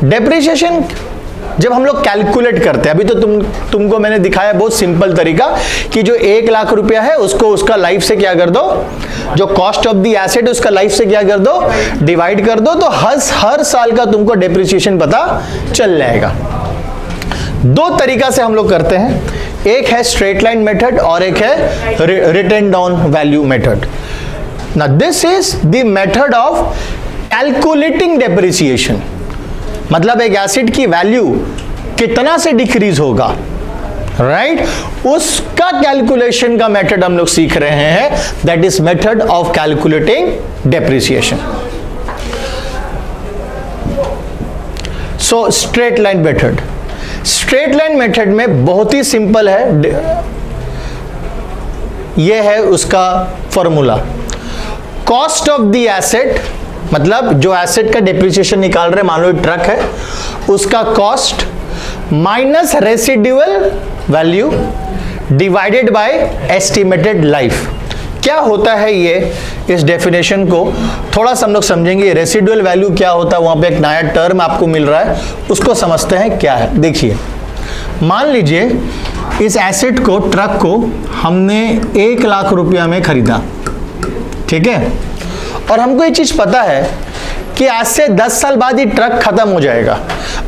Depreciation जब हम लोग कैलकुलेट करते हैं, अभी तो तुमको मैंने दिखाया बहुत सिंपल तरीका कि जो 1 लाख रुपया है उसको उसका लाइफ से क्या कर दो, जो कॉस्ट ऑफ द एसेट उसका लाइफ से क्या कर दो, डिवाइड कर दो, तो हर साल का तुमको डेप्रिसिएशन पता चल जाएगा। 2 तरीका से हम लोग करते हैं, एक है स्ट्रेट लाइन मेथड और एक है written down value method. Now this is the method of calculating depreciation, मतलब एक एसिड की वैल्यू कितना से डिक्रीज होगा, राइट, उसका कैलकुलेशन का मेथड हम लोग सीख रहे हैं, that is method of calculating depreciation. So straight line method, straight line method में बहुत ही सिंपल है, यह है उसका formula, cost of the asset, मतलब जो एसेट का डेप्रिसिएशन निकाल रहे, मान लो ट्रक है, उसका cost minus residual value divided by estimated life. क्या होता है ये, इस डेफिनेशन को थोड़ा सा हम लोग समझेंगे। रेसिडुअल वैल्यू क्या होता है, वहां पे एक नया टर्म आपको मिल रहा है, उसको समझते हैं क्या है। देखिए, मान लीजिए इस एसेट को, ट्रक को हमने 1 लाख रुपया में खरीदा, ठीक है, और हमको ये चीज पता है कि आज से 10 साल बाद ये ट्रक खत्म हो जाएगा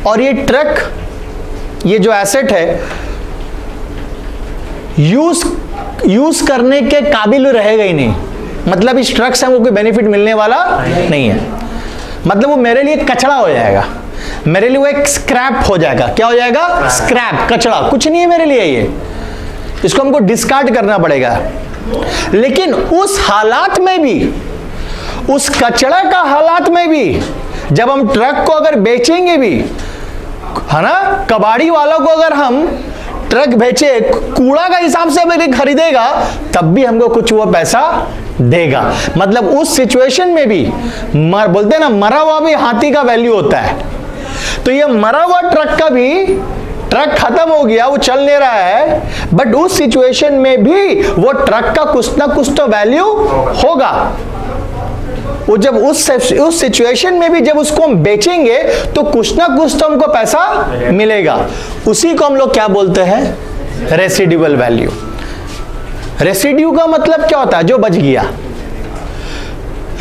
और ये ट्रक, ये जो एसेट है यूज करने के काबिल रहेगा ही नहीं, मतलब इस ट्रक से हमको कोई बेनिफिट मिलने वाला नहीं है, मतलब वो मेरे लिए कचरा हो जाएगा, मेरे लिए वो एक स्क्रैप हो जाएगा। क्या हो जाएगा? स्क्रैप, कचरा, कुछ नहीं है मेरे लिए, ये इसको हमको डिस्कार्ड करना पड़ेगा। लेकिन उस हालात में भी, उस कचरा का हालात में भी, जब हम ट्रक को अगर बेचेंगे भी, है ना, कबाड़ी वालों को अगर हम ट्रक बेचे, कूड़ा का हिसाब से अगर खरीदेगा, तब भी हमको कुछ वो पैसा देगा। मतलब उस सिचुएशन में भी बोलते हैं ना, मरा हुआ भी हाथी का वैल्यू होता है। तो ये मरा हुआ ट्रक का भी, ट्रक खत्म हो गया, वो चल नहीं रहा है, बट उस सिचुएशन में भी वो ट्रक का कुछ ना कुछ तो वैल्यू होगा। वो जब उस सिचुएशन में भी जब उसको हम बेचेंगे तो कुछ ना कुछ तो हमको पैसा मिलेगा। उसी को हम लोग क्या बोलते हैं? Residual value. रेसिड्यू का मतलब क्या होता है? जो बच गया,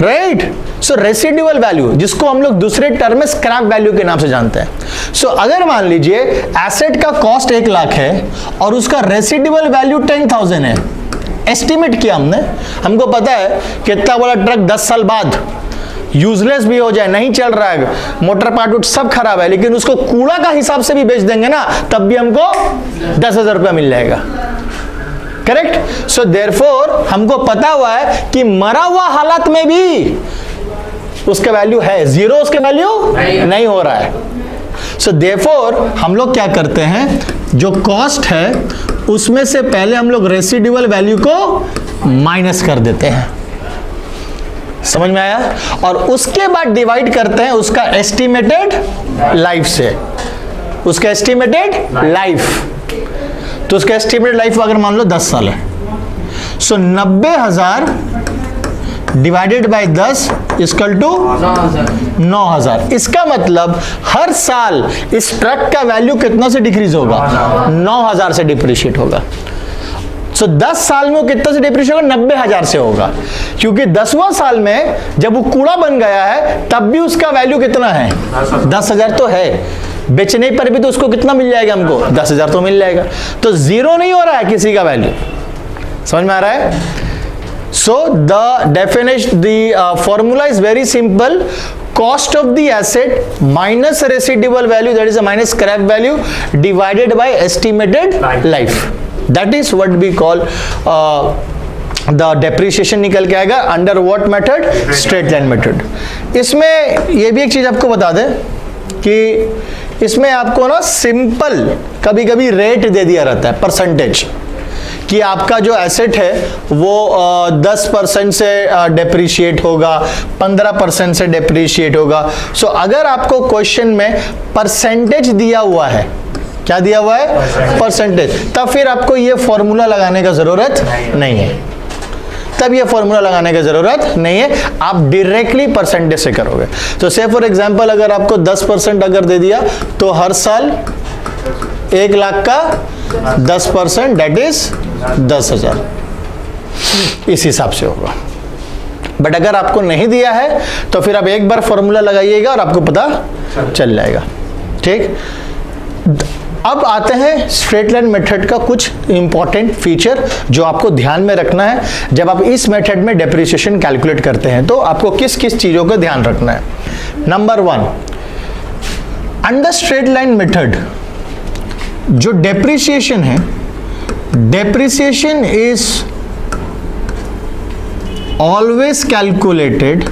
राइट। सो रेसिडुअल वैल्यू, जिसको हम लोग दूसरे टर्म में स्क्रैप वैल्यू के नाम से जानते हैं। सो अगर मान लीजिए एसेट का कॉस्ट 1 लाख है और उसका रेसिडुअल वैल्यू 10,000 है, एस्टिमेट किया हमने, हमको पता है कि इतना बड़ा ट्रक 10 साल बाद यूजलेस भी हो जाए, नहीं चल रहा है, मोटर पार्ट सब खराब है, लेकिन उसको कूड़ा का हिसाब से भी बेच देंगे ना, तब भी हमको 10,000 रुपया मिल जाएगा, करेक्ट। सो देयरफॉर हमको पता हुआ है कि मरा हुआ हालत में भी उसका वैल्यू है, जीरो उसके वैल्यू नहीं हो रहा है। सो देयरफॉर हम लोग क्या करते हैं, जो कॉस्ट है उसमें से पहले हम लोग रेसिडुअल वैल्यू को माइनस कर देते हैं, समझ में आया, और उसके बाद डिवाइड करते हैं उसका एस्टिमेटेड लाइफ से, उसका एस्टिमेटेड लाइफ। तो उसका एस्टिमेटेड लाइफ अगर मान लो 10 साल है, सो 90,000 डिवाइडेड बाय 10 इक्वल टू 9,000। इसका मतलब हर साल इस ट्रक का वैल्यू कितना से डिक्रीज होगा? 9,000 से डिप्रिशिएट होगा। सो 10 साल में वो कितना से डिप्रिशिएट होगा? 90,000 से होगा, क्योंकि 10वां साल में जब वो कूड़ा बन गया है तब भी उसका वैल्यू कितना है? 10,000 तो है, बेचने पर भी तो उसको कितना मिल जाएगा? हमको 10,000 तो मिल जाएगा। तो जीरो नहीं हो रहा है किसी का वैल्यू, समझ में आ रहा है? So the definition, the formula is very simple. Cost of the asset minus residual value, that is a minus scrap value, divided by estimated life. That is what we call the depreciation निकल के आएगा under what method? Straight line method. इसमें ये भी एक चीज आपको बता दें कि इसमें आपको ना सिंपल कभी कभी रेट दे दिया रहता है, परसेंटेज, कि आपका जो एसेट है वो 10% से डेप्रिशिएट होगा, 15% से डेप्रिशिएट होगा। सो अगर आपको क्वेश्चन में परसेंटेज दिया हुआ है, क्या दिया हुआ है? परसेंटेज, तब फिर आपको ये फॉर्मूला लगाने का जरूरत नहीं है। तब ये फॉर्मूला लगाने की जरूरत नहीं है, आप डायरेक्टली परसेंटेज से करोगे। तो से फॉर एग्जांपल अगर आपको 10% अगर दे दिया तो हर साल 1 लाख का 10% दैट इज 10,000, इस हिसाब से होगा। बट अगर आपको नहीं दिया है तो फिर आप एक बार फॉर्मूला लगाइएगा और आपको पता चल जाएगा। ठीक, अब आते हैं स्ट्रेट लाइन मेथड का कुछ इंपॉर्टेंट फीचर जो आपको ध्यान में रखना है जब आप इस मेथड में डेप्रिसिएशन कैलकुलेट करते हैं। तो आपको किस किस चीजों का ध्यान रखना है। Number 1, under straight line method जो डेप्रिसिएशन है, depreciation is always calculated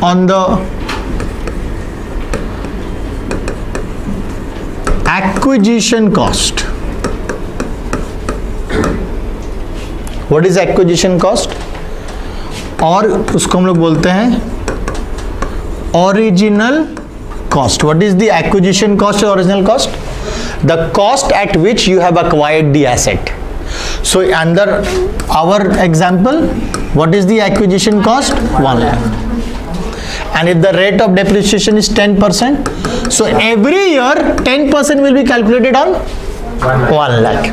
on the acquisition cost. What is acquisition cost? और उसको हम लोग बोलते हैं original cost. What is the acquisition cost or original cost? The cost at which you have acquired the asset. So under our example, what is the acquisition cost? 1 lakh. And if the rate of depreciation is 10%, so every year 10% will be calculated on 1 lakh.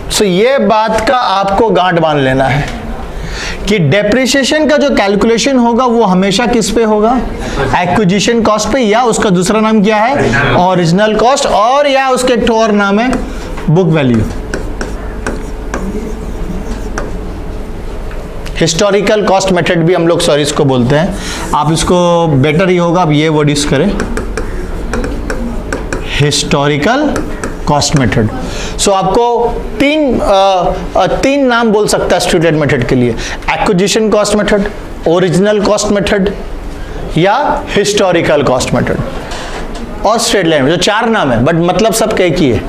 So ये बात का आपको गांठ बांध लेना है कि depreciation का जो कैलकुलेशन होगा वो हमेशा किस पे होगा? एक्विजिशन कॉस्ट पे, या उसका दूसरा नाम क्या है? ओरिजिनल कॉस्ट, और या उसके एक और नाम है book value. Historical cost method भी हम लोग सॉरी इसको बोलते हैं। आप इसको बेटर ही होगा आप ये वर्ड यूज करें, हिस्टोरिकल कॉस्ट मेथड। सो आपको तीन नाम बोल सकता है स्ट्रेट लाइन मेथड के लिए, acquisition cost method, original cost method या हिस्टोरिकल कॉस्ट मेथड। और स्ट्रेट लाइन जो 4 नाम है बट मतलब सब एक ही है,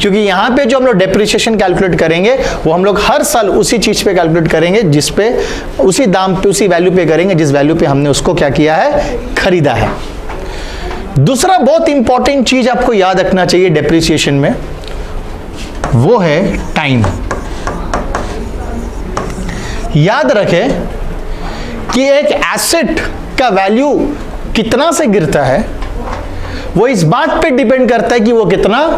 क्योंकि यहां पे जो हम लोग डेप्रिसिएशन कैलकुलेट करेंगे वो हम लोग हर साल उसी चीज पे कैलकुलेट करेंगे जिस पे उसी दाम पे उसी वैल्यू पे करेंगे जिस वैल्यू पे हमने उसको क्या किया है? खरीदा है। दूसरा बहुत इंपॉर्टेंट चीज आपको याद रखना चाहिए डेप्रिसिएशन में, वो है टाइम। याद रखें कि एक एसेट का वैल्यू कितना से गिरता है वो इस बात पे डिपेंड करता है कि वो कितना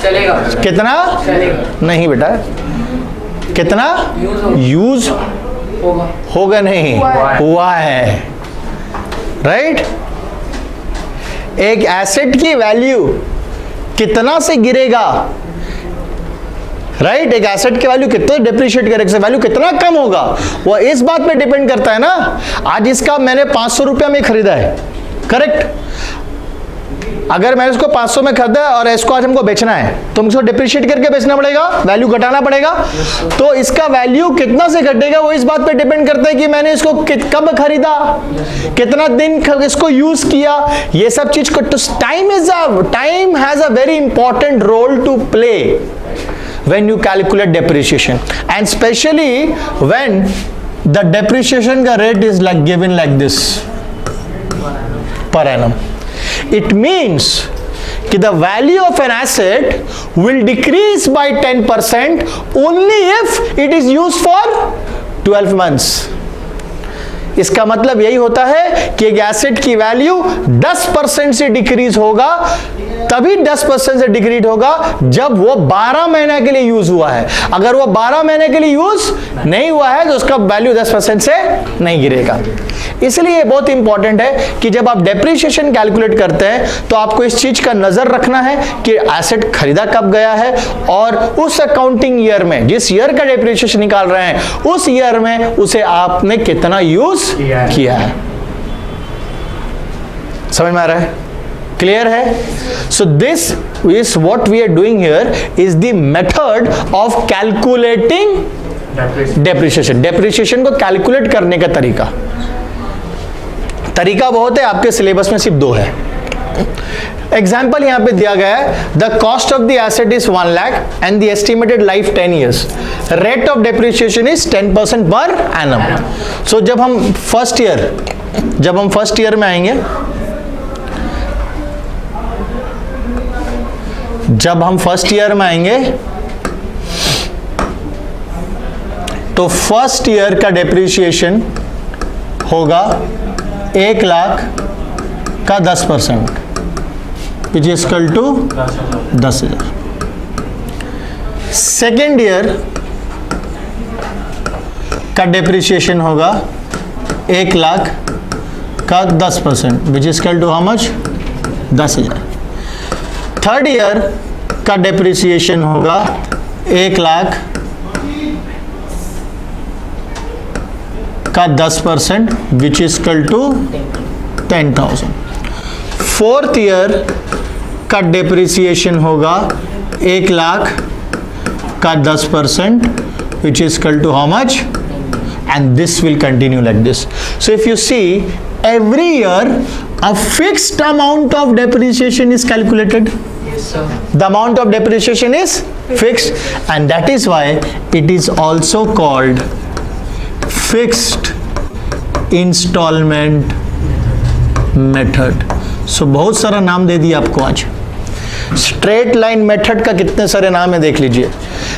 चलेगा, कितना चलेगा। नहीं बेटा, कितना यूज होगा नहीं हुआ है, राइट? एक एसेट की वैल्यू कितना से गिरेगा, राइट? एक एसेट की वैल्यू कितना डिप्रिशिएट करेगा, वैल्यू कितना कम होगा, वो इस बात पे डिपेंड करता है ना। आज इसका मैंने 500 रुपया में खरीदा है, करेक्ट? अगर मैंने इसको 500 में खरीदा है और इसको आज हमको बेचना है तो हमको डिप्रिशिएट करके बेचना पड़ेगा, वैल्यू घटाना पड़ेगा। तो इसका वैल्यू कितना से घटेगा वो इस बात पे डिपेंड करता है कि मैंने इसको कब खरीदा, कितना दिन इसको यूज किया, ये सब चीज को। Time has a very important role to play when you calculate depreciation, and especially when the depreciation का rate is like given like this per annum. It means कि the value of an asset will decrease by 10% only if it is used for 12 months. इसका मतलब यही होता है कि एक asset की वैल्यू 10% से डिक्रीज होगा, तभी 10% से डिक्रीज होगा जब वो 12 महीने के लिए यूज हुआ है। अगर वो 12 महीने के लिए यूज नहीं हुआ है तो उसका वैल्यू 10% से नहीं गिरेगा। इसलिए बहुत इंपॉर्टेंट है कि जब आप डेप्रिसिएशन कैलकुलेट करते हैं तो आपको इस चीज का नजर रखना है कि एसेट खरीदा कब गया है और उस अकाउंटिंग ईयर में जिस ईयर का डेप्रिसिएशन निकाल रहे हैं उस ईयर में उसे आपने कितना यूज किया है। समझ में आ रहा है? क्लियर है? So this is what we are doing here is the method of calculating depreciation. Depreciation को कैलकुलेट करने का तरीका बहुत है, आपके सिलेबस में सिर्फ 2 है। एग्जाम्पल यहां पे दिया गया है, the cost of the asset is 1 lakh and the estimated life 10 years, rate of depreciation is 10% per annum. सो जब हम फर्स्ट ईयर में आएंगे जब हम फर्स्ट ईयर में आएंगे तो फर्स्ट ईयर का डेप्रिसिएशन होगा 1 लाख का 10%, which is equal to 10,000। Second year का डेप्रिसिएशन होगा 1 लाख का 10%, which is equal to how much? 10,000। Third year का डेप्रिसिएशन होगा 1 लाख का 10%, which is equal to 10,000। Fourth year का डेप्रिसिएशन होगा 1 लाख का 10%, which is equal to how much? And this will continue like this. So if you see, every year a fixed amount of depreciation is calculated. Yes, sir. The amount of depreciation is fixed, and that is why it is also called fixed installment method. So बहुत सारा नाम दे दिया आपको आज। Straight line method का कितने सारे नाम है देख लीजिए।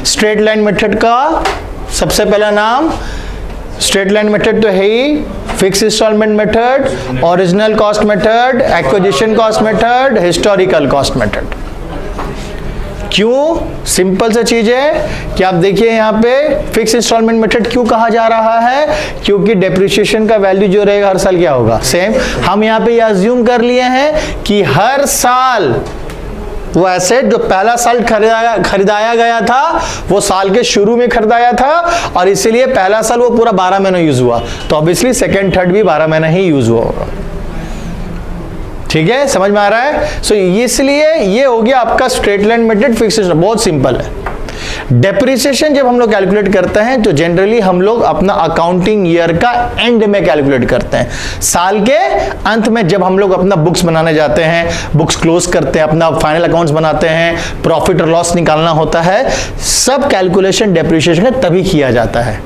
स्ट्रेट लाइन मेथड का सबसे पहला नाम, स्ट्रेट लाइन मेथड तो है ही, fix instalment method, original cost method, acquisition cost method, historical cost method. क्यों? सिंपल सा चीज है कि आप देखिए यहाँ पे फिक्स इंस्टॉलमेंट मेथड क्यों कहा जा रहा है, क्योंकि डेप्रिसिएशन का वैल्यू जो रहेगा हर साल क्या होगा? सेम। हम यहाँ पे ये अज्यूम कर लिए हैं कि हर साल वो एसेट जो पहला साल खरीदाया गया था वो साल के शुरू में खरीदाया था, और इसीलिए पहला साल वो पूरा 12 महीना यूज हुआ, तो ऑब्वियसली सेकेंड थर्ड भी 12 महीना ही यूज हुआ होगा। ठीक है, समझ में आ रहा है? सो इसलिए ये हो गया आपका स्ट्रेट लाइन मेथड फिक्सेशन। बहुत सिंपल है। डेप्रिसिएशन जब हम लोग कैलकुलेट करते हैं तो जनरली हम लोग अपना अकाउंटिंग ईयर का एंड में कैलकुलेट करते हैं। साल के अंत में जब हम लोग अपना बुक्स बनाने जाते हैं, बुक्स क्लोज करते हैं, अपना फाइनल अकाउंट्स बनाते हैं, प्रॉफिट और लॉस निकालना होता है, सब कैलकुलेशन डेप्रिसिएशन का तभी किया जाता है।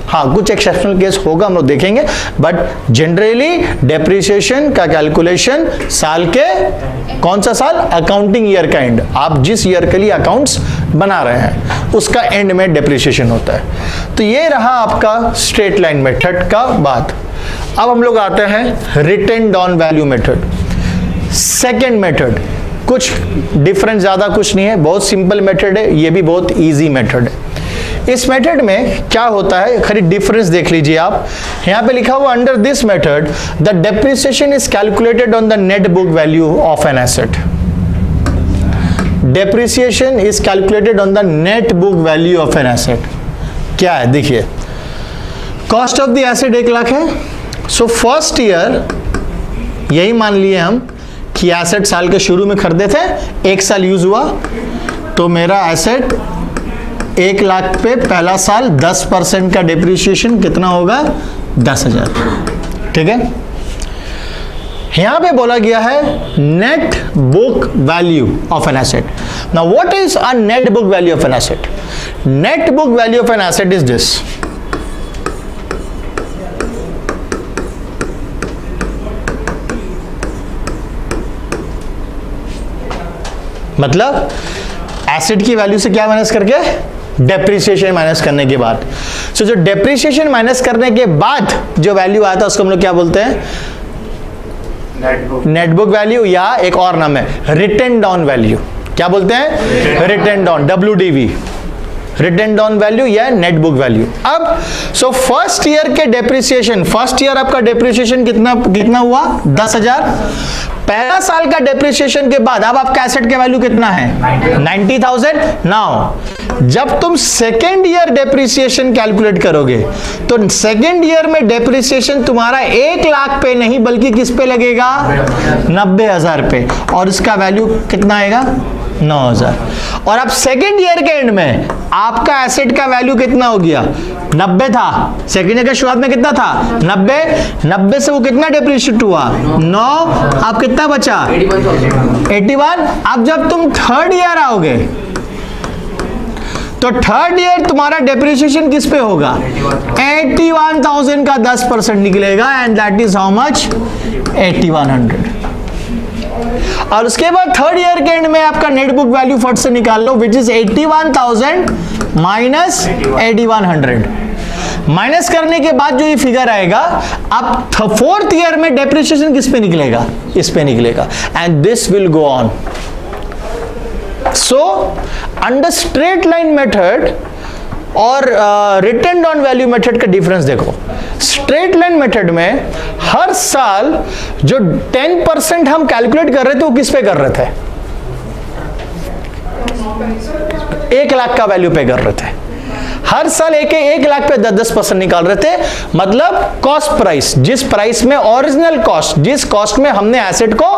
हाँ, कुछ एक्सेप्शनल केस होगा, हम लोग देखेंगे, बट जनरली डेप्रिसिएशन का कैलकुलेशन साल के कौन सा साल? अकाउंटिंग ईयर का एंड। आप जिस ईयर के लिए अकाउंट्स बना रहे हैं उसका एंड में डेप्रिसिएशन होता है। तो ये रहा आपका स्ट्रेट लाइन मेथड का बात। अब हम लोग आते हैं written down value method. Second method, कुछ डिफरेंस ज्यादा कुछ नहीं है, बहुत सिंपल मेथड है, ये भी बहुत ईजी मेथड है। इस मेथड में क्या होता है, खाली डिफरेंस देख लीजिए आप। यहां पे लिखा हुआ under this method the depreciation is calculated on the net book value of an asset. Depreciation is calculated on the net book value of an asset. क्या है देखिए, cost of the asset 1 lakh है। सो फर्स्ट ईयर यही मान लिए हम कि asset साल के शुरू में खरीदे थे, 1 साल यूज हुआ, तो मेरा एसेट 1 लाख पे पहला साल 10% का डेप्रिसिएशन कितना होगा? 10,000। ठीक है, यहां पे बोला गया है net book value of an asset. Now what is a net book value of an asset? Net book value of an asset is this. मतलब एसेट की वैल्यू से क्या माइनस करके? डेप्रिसिएशन माइनस करने के बाद। सो जो डेप्रिसिएशन माइनस करने के बाद जो वैल्यू आया था उसको हम लोग क्या बोलते हैं? नेट बुक वैल्यू, या एक और नाम है रिटन डाउन वैल्यू। क्या बोलते हैं? Written down, WDV, written down value या नेट बुक वैल्यू। अब सो फर्स्ट ईयर के डेप्रिसिएशन, फर्स्ट ईयर आपका डेप्रिसिएशन कितना हुआ? 10,000। पहला साल का डेप्रिसिएशन के बाद अब आपका एसेट का वैल्यू कितना है? 90,000। नाउ जब तुम सेकेंड ईयर डेप्रिसिएशन कैलकुलेट करोगे तो सेकेंड ईयर में डेप्रिसिएशन तुम्हारा 1 लाख पे नहीं बल्कि किस पे लगेगा? 90,000 पे, और इसका वैल्यू कितना आएगा? 9,000। और अब सेकेंड ईयर के एंड में आपका एसेट का वैल्यू कितना हो गया? 90 था। सेकेंड ईयर के शुरुआत में कितना था? 90 से वो कितना डेप्रिशिएट हुआ? 9। अब कितना बचा? 81। अब जब तुम थर्ड ईयर आओगे तो थर्ड ईयर तुम्हारा डेप्रिसिएशन किस पे होगा? 81,000 का 10% निकलेगा, and that is how much? 8100। और उसके बाद थर्ड ईयर के एंड में आपका नेट बुक वैल्यू फट से निकाल लो, विच इज 81,000 माइनस 8100। माइनस करने के बाद जो ये फिगर आएगा, अब फोर्थ ईयर में डेप्रिसिएशन किस पे निकलेगा? इस पे निकलेगा, and this will go on. So under straight line method और रिटर्न ऑन वैल्यू मेथड का डिफरेंस देखो। स्ट्रेट लाइन मेथड में हर साल जो 10% हम कैलकुलेट कर रहे थे वो किस पे कर रहे थे? 1 लाख का वैल्यू पे कर रहे थे। हर साल 1 लाख पे 10% निकाल रहे थे, मतलब कॉस्ट प्राइस, जिस प्राइस में ओरिजिनल कॉस्ट, जिस कॉस्ट में हमने एसेट को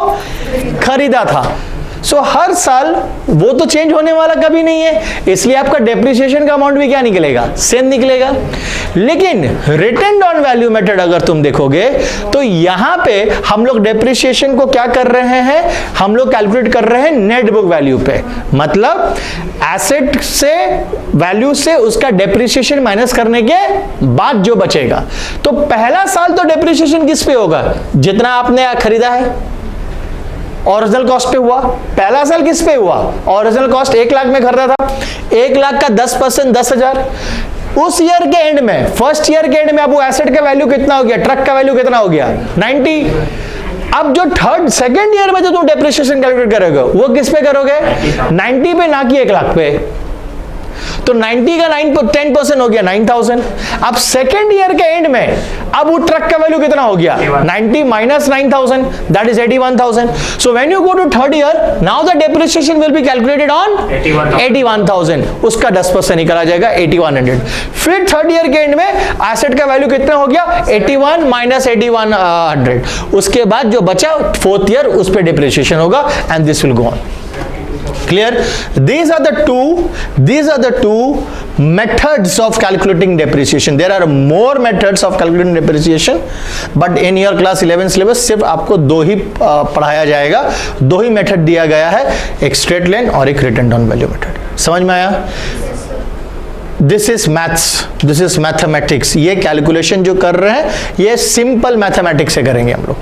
खरीदा था। सो हर साल वो तो चेंज होने वाला कभी नहीं है, इसलिए आपका डेप्रिसिएशन का अमाउंट भी क्या निकलेगा? सेम निकलेगा। लेकिन रिटर्न ऑन वैल्यू मेथड अगर तुम देखोगे तो यहां पे हम लोग डेप्रिसिएशन को क्या कर रहे हैं? हम लोग कैलकुलेट कर रहे हैं नेट बुक वैल्यू पे, मतलब एसेट से वैल्यू से उसका डेप्रिसिएशन माइनस करने के बाद जो बचेगा। तो पहला साल तो डेप्रिसिएशन किस पे होगा? जितना आपने खरीदा है ओरिजिनल कॉस्ट पे हुआ। पहला साल किस पे हुआ? ओरिजिनल कॉस्ट 1 लाख में खरीदा था, 1 लाख का 10% 10,000। उस ईयर के एंड में, फर्स्ट ईयर के एंड में अब वो एसेट का वैल्यू कितना हो गया? ट्रक का वैल्यू कितना हो गया? 90। अब जो सेकंड ईयर में जो तुम डेप्रिसिएशन कैलकुलेट करोगे वो किस पे करोगे? 90 पे, ना कि 1 लाख पे। तो 90 का 10% हो गया 9,000। अब सेकेंड ईयर के एंड में अब वो ट्रक का वैल्यू कितना हो गया? 90 minus 9,000, that is 81,000। So when you go to third year, now the depreciation will be calculated on 81,000, उसका 10% निकाला जाएगा 8100। फिर थर्ड ईयर के एंड में एसेट का वैल्यू कितना हो गया? 81 माइनस 8100। उसके बाद जो बचा फोर्थ ईयर उस पर डेप्रिसिएशन होगा, and this will go on. Clear? These are the two methods of calculating depreciation. There are more methods of calculating depreciation, but in your class 11 syllabus सिर्फ आपको 2 ही पढ़ाया जाएगा, 2 ही मेथड दिया गया है, एक स्ट्रेट लाइन और एक रिटर्न ऑन वैल्यू मेथड। समझ में आया? This is maths, this is mathematics. ये कैलकुलेशन जो कर रहे हैं ये सिंपल मैथमेटिक्स से करेंगे हम लोग।